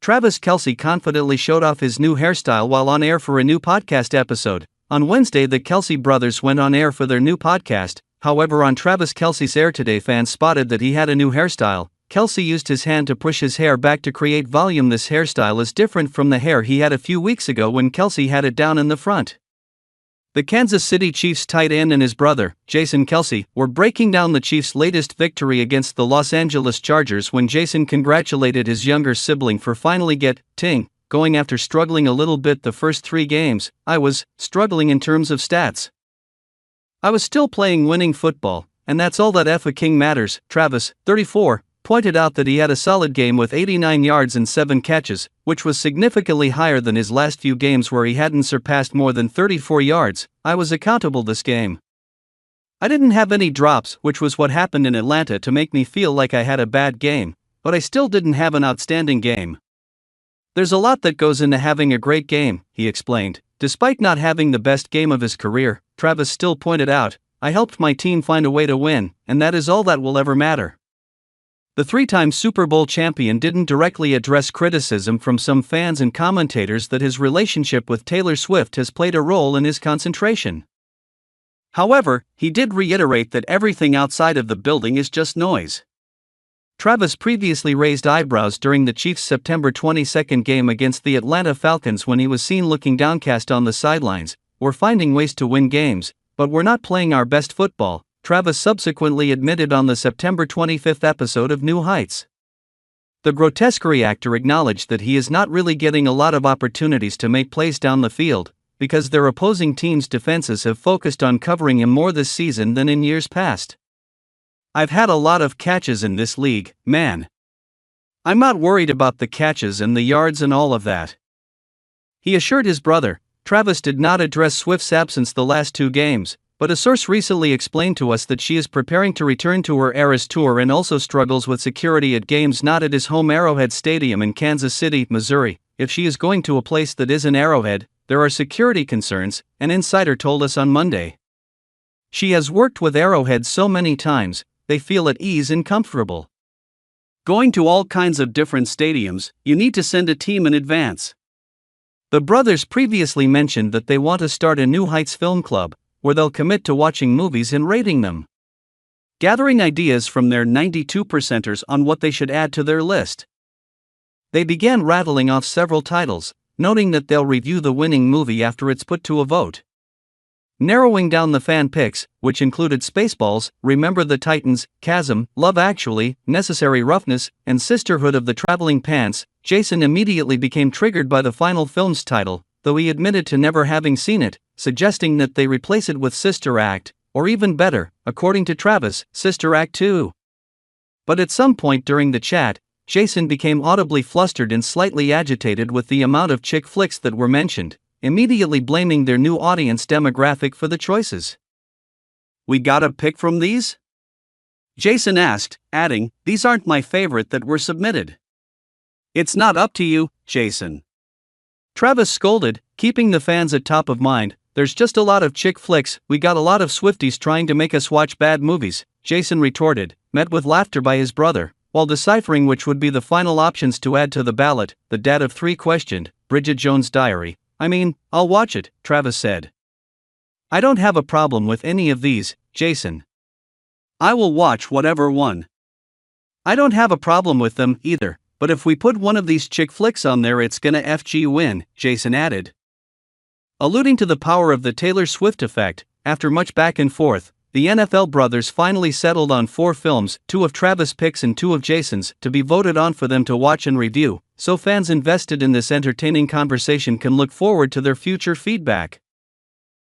Travis Kelce confidently showed off his new hairstyle while on air for a new podcast episode. On Wednesday, the Kelce brothers went on air for their new podcast. However, on Travis Kelce's Air Today, fans spotted that he had a new hairstyle. Kelce used his hand to push his hair back to create volume. This hairstyle is different from the hair he had a few weeks ago when Kelce had it down in the front. The Kansas City Chiefs tight end and his brother, Jason Kelce, were breaking down the Chiefs' latest victory against the Los Angeles Chargers when Jason congratulated his younger sibling for finally going after struggling a little bit the first 3 games. "I was struggling in terms of stats. I was still playing winning football, and that's all that king matters." Travis, 34, pointed out that he had a solid game with 89 yards and 7 catches, which was significantly higher than his last few games where he hadn't surpassed more than 34 yards. "I was accountable this game. I didn't have any drops, which was what happened in Atlanta to make me feel like I had a bad game, but I still didn't have an outstanding game. There's a lot that goes into having a great game," he explained. Despite not having the best game of his career, Travis still pointed out, "I helped my team find a way to win, and that is all that will ever matter." The 3-time Super Bowl champion didn't directly address criticism from some fans and commentators that his relationship with Taylor Swift has played a role in his concentration. However, he did reiterate that everything outside of the building is just noise. Travis previously raised eyebrows during the Chiefs' September 22 game against the Atlanta Falcons when he was seen looking downcast on the sidelines. "We're finding ways to win games, but we're not playing our best football," Travis subsequently admitted on the September 25 episode of New Heights. The Grotesquerie actor acknowledged that he is not really getting a lot of opportunities to make plays down the field, because their opposing team's defenses have focused on covering him more this season than in years past. "I've had a lot of catches in this league, man. I'm not worried about the catches and the yards and all of that," he assured his brother. Travis did not address Swift's absence the last 2 games, but a source recently explained to us that she is preparing to return to her Eras Tour and also struggles with security at games not at his home Arrowhead Stadium in Kansas City, Missouri. "If she is going to a place that isn't Arrowhead, there are security concerns," an insider told us on Monday. "She has worked with Arrowhead so many times, they feel at ease and comfortable. Going to all kinds of different stadiums, you need to send a team in advance." The brothers previously mentioned that they want to start a New Heights film club, where they'll commit to watching movies and rating them, gathering ideas from their 92%ers on what they should add to their list. They began rattling off several titles, noting that they'll review the winning movie after it's put to a vote. Narrowing down the fan picks, which included Spaceballs, Remember the Titans, Chasm, Love Actually, Necessary Roughness, and Sisterhood of the Traveling Pants, Jason immediately became triggered by the final film's title, though he admitted to never having seen it, suggesting that they replace it with Sister Act, or even better, according to Travis, Sister Act 2. But at some point during the chat, Jason became audibly flustered and slightly agitated with the amount of chick flicks that were mentioned, immediately blaming their new audience demographic for the choices. "We gotta pick from these?" Jason asked, adding, "These aren't my favorite that were submitted." "It's not up to you, Jason," Travis scolded, keeping the fans at top of mind. "There's just a lot of chick flicks, we got a lot of Swifties trying to make us watch bad movies," Jason retorted, met with laughter by his brother. While deciphering which would be the final options to add to the ballot, the dad of 3 questioned, Bridget Jones' Diary. "I mean, I'll watch it," Travis said. "I don't have a problem with any of these, Jason. I will watch whatever one. I don't have a problem with them, either, but if we put one of these chick flicks on there it's gonna win," Jason added. Alluding to the power of the Taylor Swift effect, after much back and forth, the NFL brothers finally settled on 4 films, 2 of Travis' picks and 2 of Jason's, to be voted on for them to watch and review, so fans invested in this entertaining conversation can look forward to their future feedback.